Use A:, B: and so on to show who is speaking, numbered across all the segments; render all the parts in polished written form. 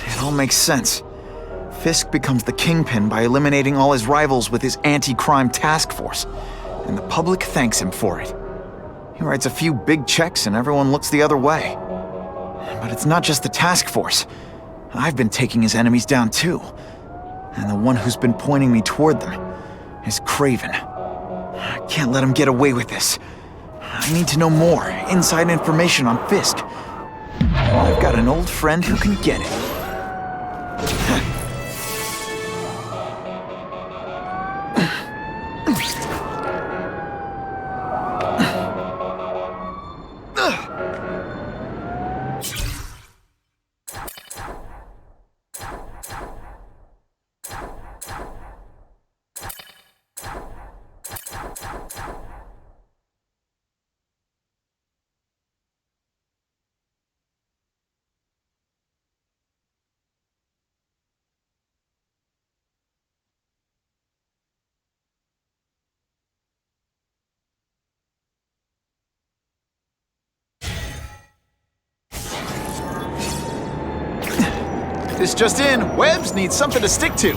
A: It all makes sense. Fisk becomes the kingpin by eliminating all his rivals with his anti-crime task force, and the public thanks him for it. He writes a few big checks and everyone looks the other way. But it's not just the task force. I've been taking his enemies down too. And the one who's been pointing me toward them is Craven. I can't let him get away with this. I need to know more, inside information on Fisk. I've got an old friend who can get it. This just in, Webbs needs something to stick to.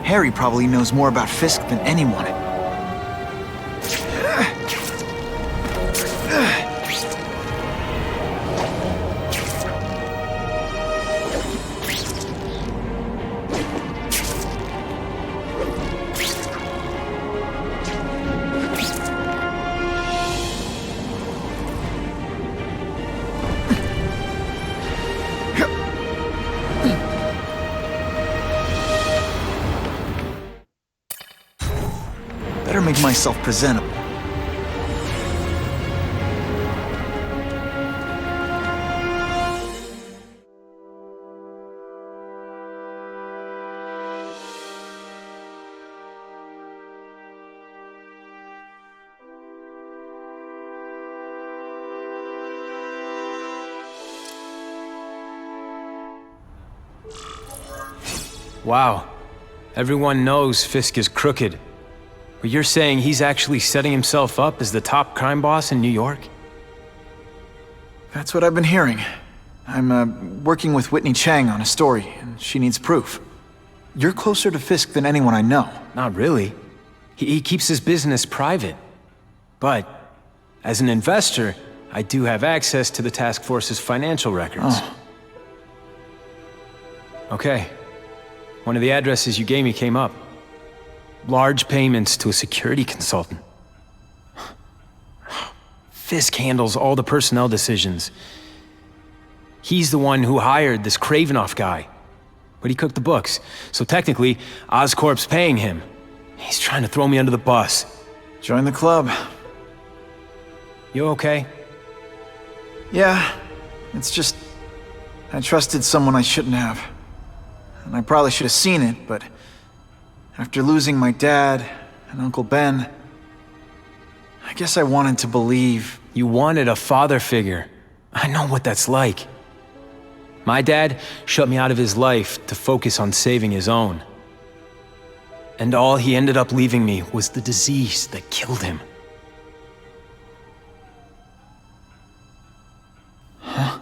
A: Harry probably knows more about Fisk than anyone. Better make myself presentable.
B: Wow. Everyone knows Fisk is crooked. But you're saying he's actually setting himself up as the top crime boss in New York?
A: That's what I've been hearing. I'm working with Whitney Chang on a story, and she needs proof. You're closer to Fisk than anyone I know.
B: Not really. He keeps his business private. But, as an investor, I do have access to the task force's financial records.
A: Oh.
B: Okay. One of the addresses you gave me came up. Large payments to a security consultant. Fisk handles all the personnel decisions. He's the one who hired this Kravinoff guy. But he cooked the books, so technically, Oscorp's paying him. He's trying to throw me under the bus.
A: Join the club.
B: You okay?
A: Yeah, it's just... I trusted someone I shouldn't have. And I probably should have seen it, but... after losing my dad and Uncle Ben, I guess I wanted to believe.
B: You wanted a father figure. I know what that's like. My dad shut me out of his life to focus on saving his own. And all he ended up leaving me was the disease that killed him.
A: Huh?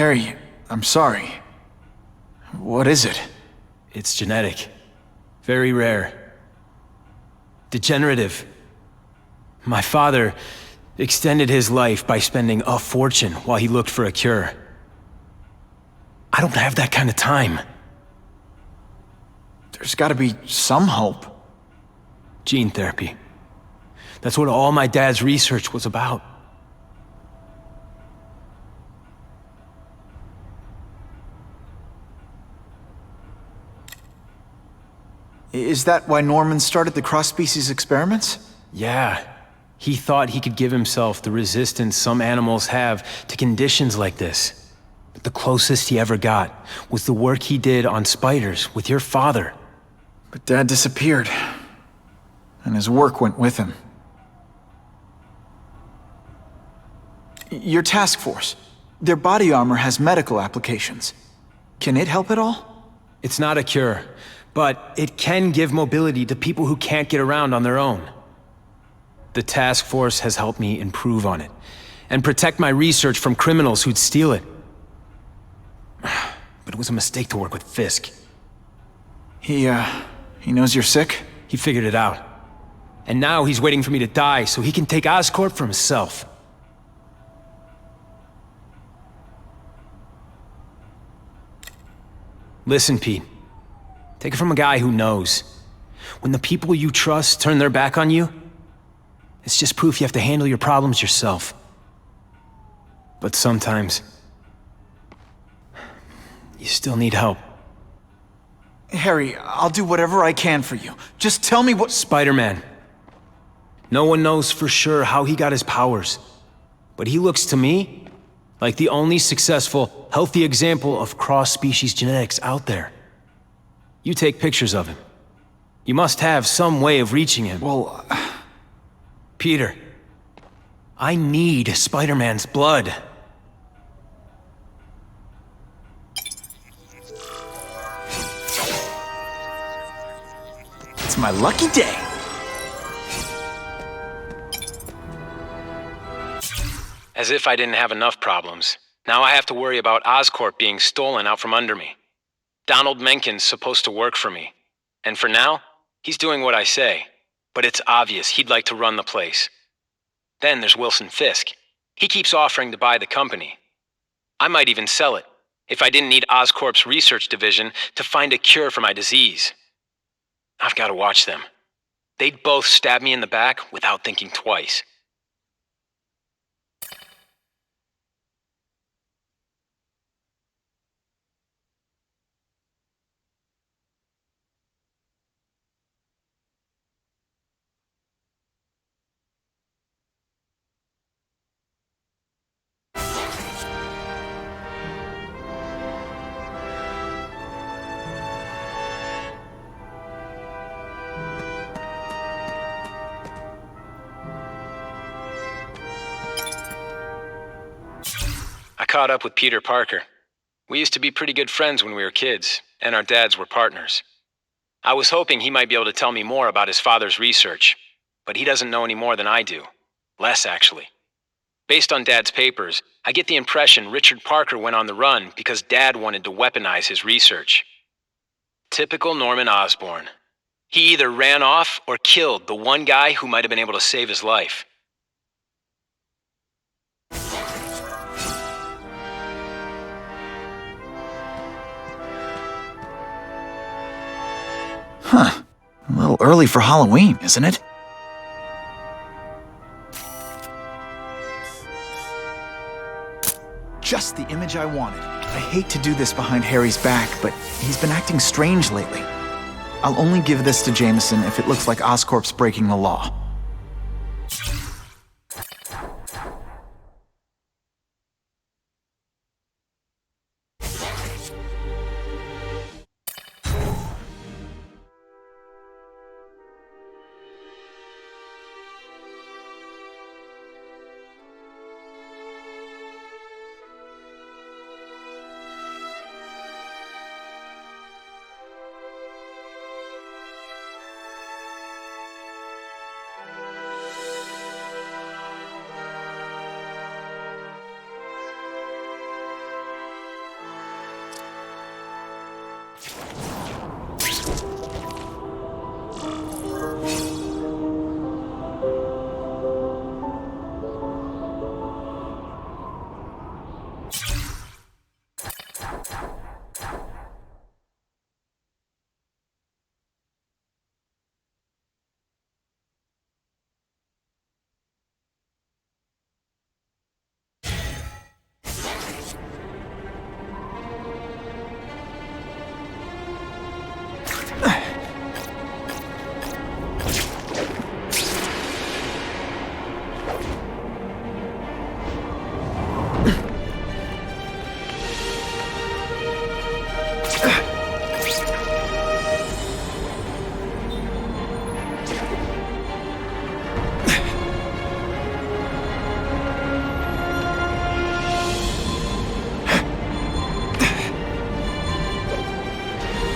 A: Harry, I'm sorry. What is it?
B: It's genetic. Very rare. Degenerative. My father extended his life by spending a fortune while he looked for a cure. I don't have that kind of time.
A: There's gotta be some hope.
B: Gene therapy. That's what all my dad's research was about.
A: Is that why Norman started the cross-species experiments?
B: Yeah. He thought he could give himself the resistance some animals have to conditions like this. But the closest he ever got was the work he did on spiders with your father.
A: But Dad disappeared, and his work went with him. Your task force, their body armor has medical applications. Can it help at all?
B: It's not a cure, but it can give mobility to people who can't get around on their own. The task force has helped me improve on it, and protect my research from criminals who'd steal it. But it was a mistake to work with Fisk.
A: He knows you're sick?
B: He figured it out. And now he's waiting for me to die so he can take Oscorp for himself. Listen, Pete. Take it from a guy who knows. When the people you trust turn their back on you, it's just proof you have to handle your problems yourself. But sometimes, you still need help.
A: Harry, I'll do whatever I can for you. Just tell me what—
B: Spider-Man. No one knows for sure how he got his powers. But he looks to me like the only successful, healthy example of cross-species genetics out there. You take pictures of him. You must have some way of reaching him.
A: Well,
B: Peter, I need Spider-Man's blood.
A: it's my lucky day.
B: As if I didn't have enough problems. Now I have to worry about Oscorp being stolen out from under me. Donald Menken's supposed to work for me. And for now, he's doing what I say. But it's obvious he'd like to run the place. Then there's Wilson Fisk. He keeps offering to buy the company. I might even sell it, if I didn't need Oscorp's research division to find a cure for my disease. I've got to watch them. They'd both stab me in the back without thinking twice. I caught up with Peter Parker. We used to be pretty good friends when we were kids, and our dads were partners. I was hoping he might be able to tell me more about his father's research, but he doesn't know any more than I do. Less, actually. Based on Dad's papers, I get the impression Richard Parker went on the run because Dad wanted to weaponize his research. Typical Norman Osborn. He either ran off or killed the one guy who might have been able to save his life.
A: Huh. A little early for Halloween, isn't it? Just the image I wanted. I hate to do this behind Harry's back, but he's been acting strange lately. I'll only give this to Jameson if it looks like Oscorp's breaking the law.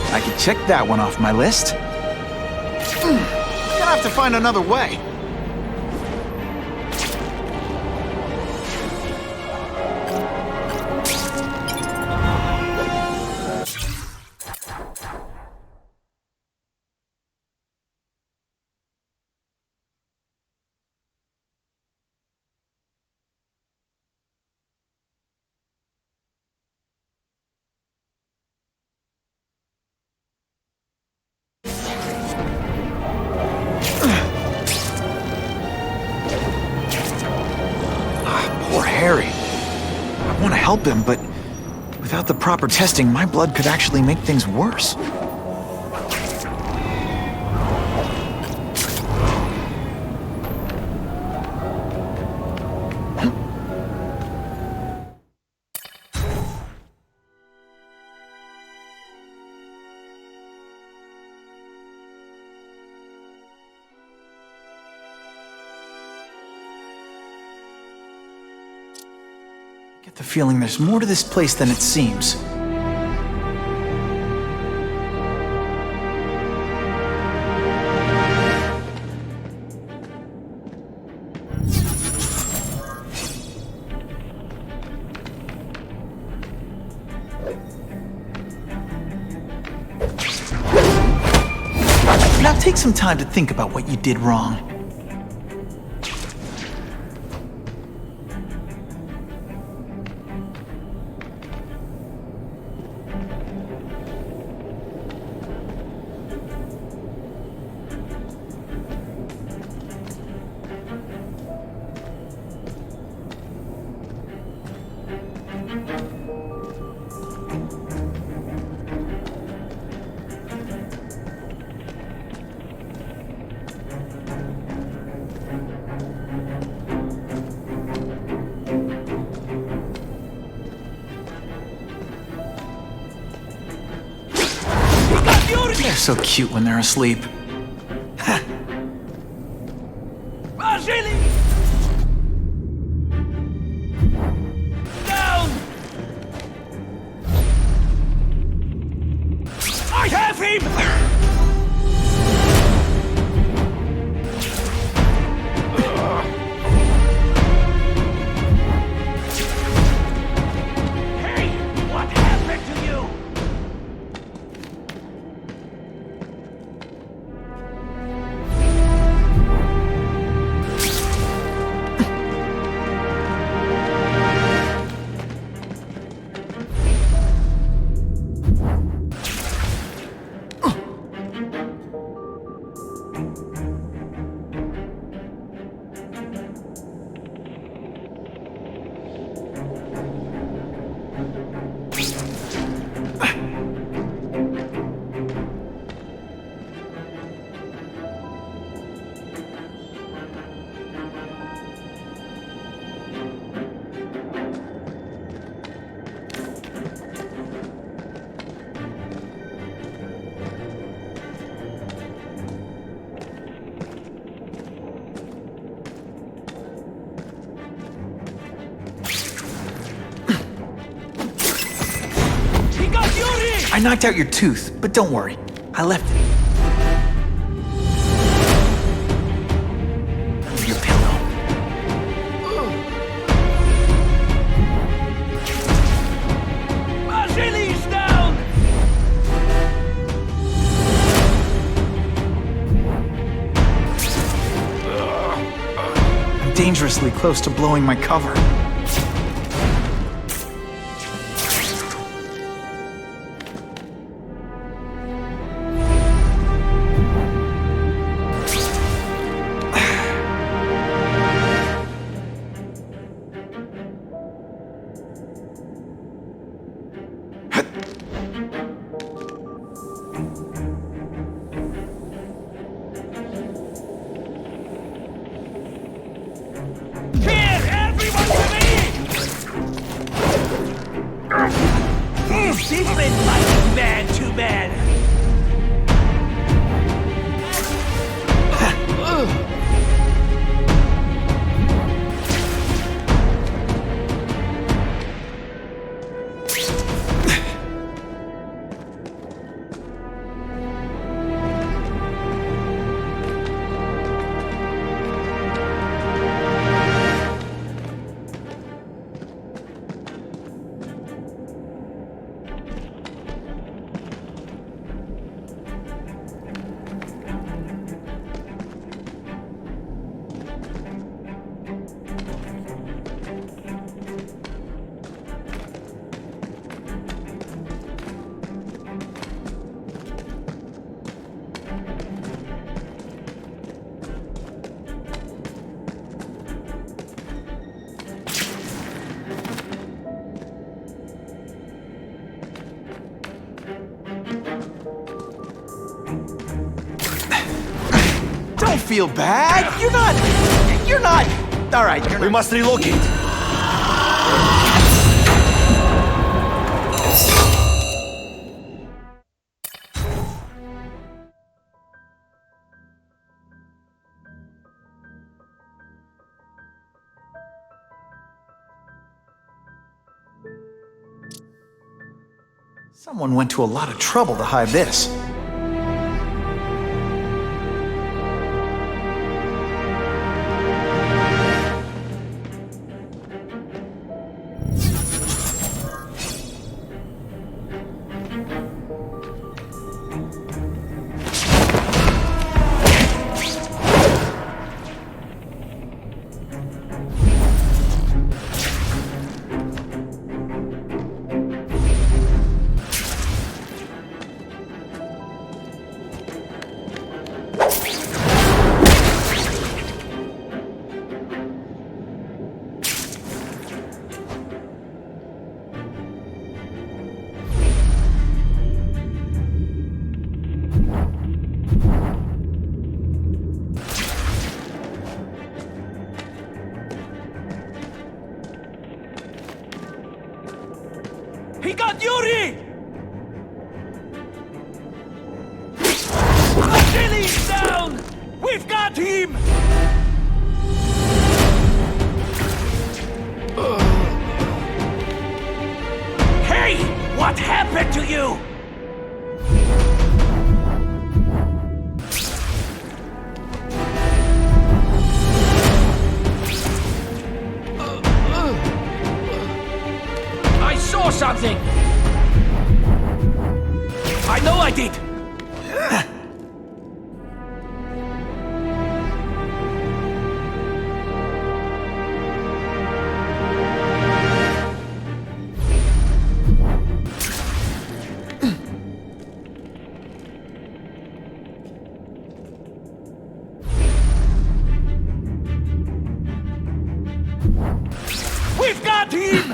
A: I can check that one off my list. Gonna have to find another way. Poor Harry. I want to help him, but without the proper testing, my blood could actually make things worse. I get the feeling there's more to this place than it seems. Now take some time to think about what you did wrong. They're so cute when they're asleep.
C: Down! I have him! Hey, what happened to you?
A: I knocked out your tooth, but don't worry. I left it. Your pillow.
C: Vasili's down!
A: dangerously close to blowing my cover.
C: This is like man to man.
A: Don't feel bad. You're not. All right, you're not.
C: We must relocate.
A: Someone went to a lot of trouble to hide this.
C: He got Yuri! Achilles down! We've got him! Hey! What happened to you? I saw something! I know I did! We've got him!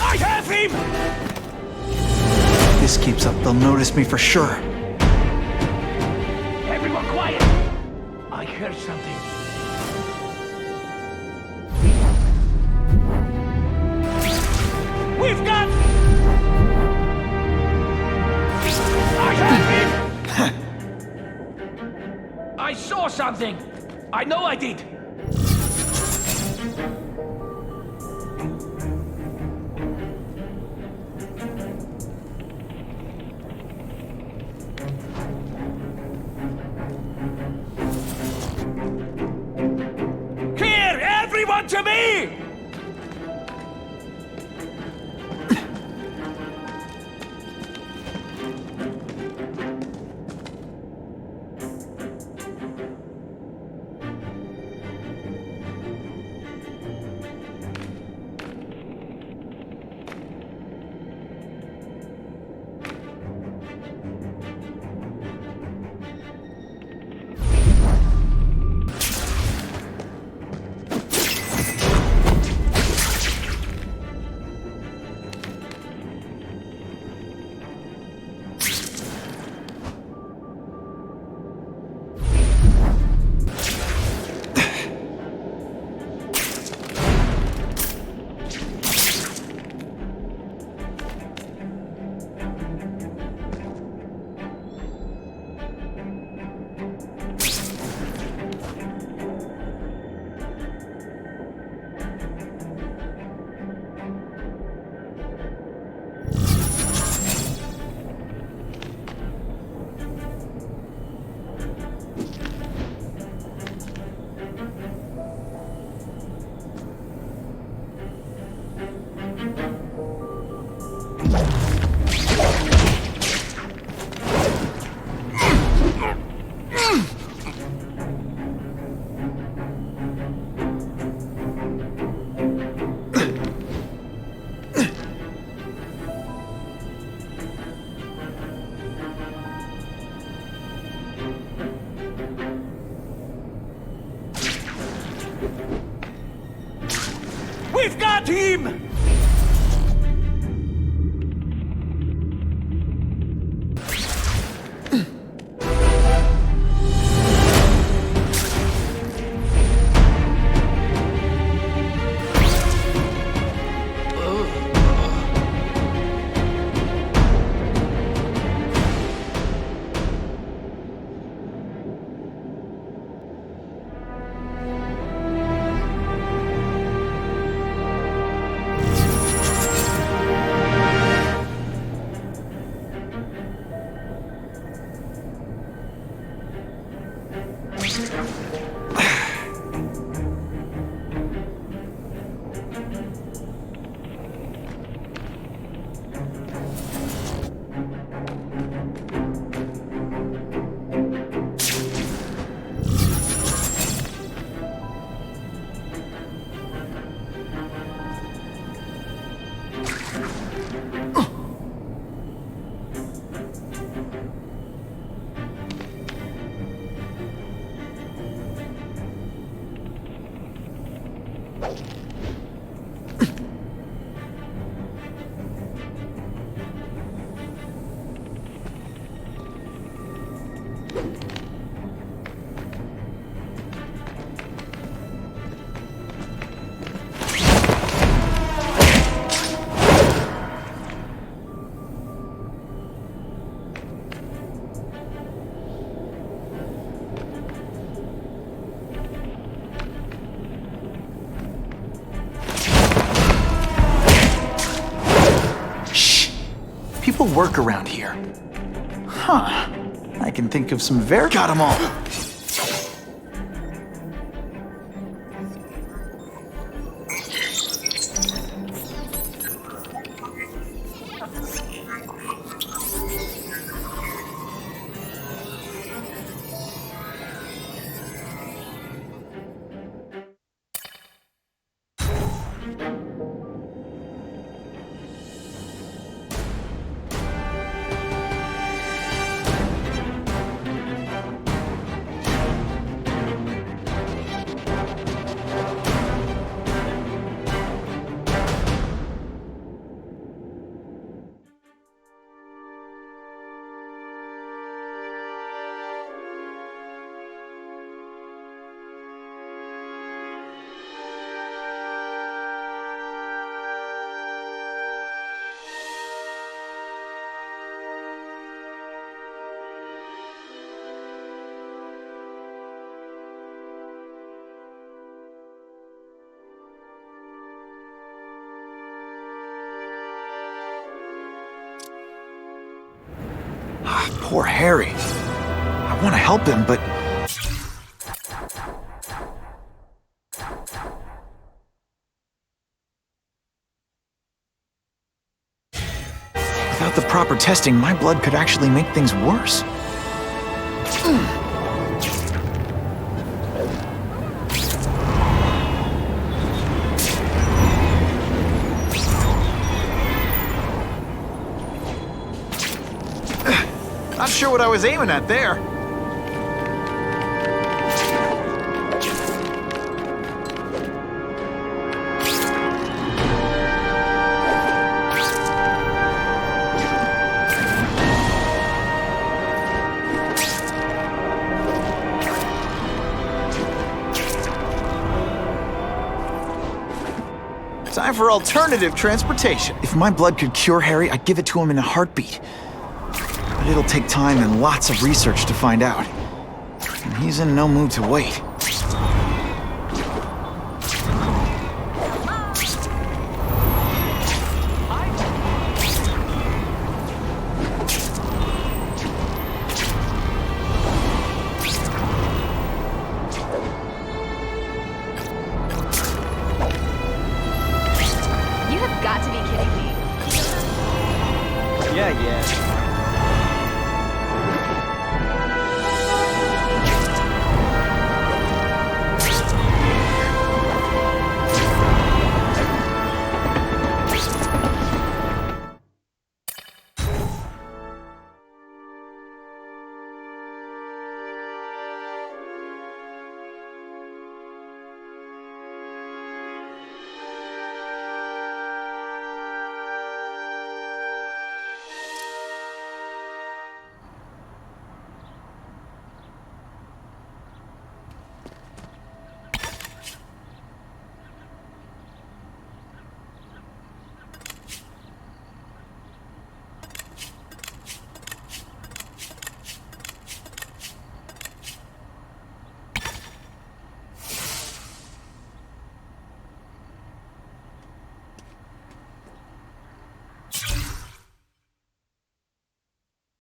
C: I have him!
A: If this keeps up, they'll notice me for sure.
C: Everyone quiet! I heard something. We've got... I have him! I saw something! I know I did! Here! Everyone to me! We've got him!
A: People work around here. Huh. I can think of some very— Got them all! Poor Harry. I want to help him, but... Without the proper testing, my blood could actually make things worse. Not sure what I was aiming at there. Time for alternative transportation. If my blood could cure Harry, I'd give it to him in a heartbeat. But it'll take time and lots of research to find out. And he's in no mood to wait.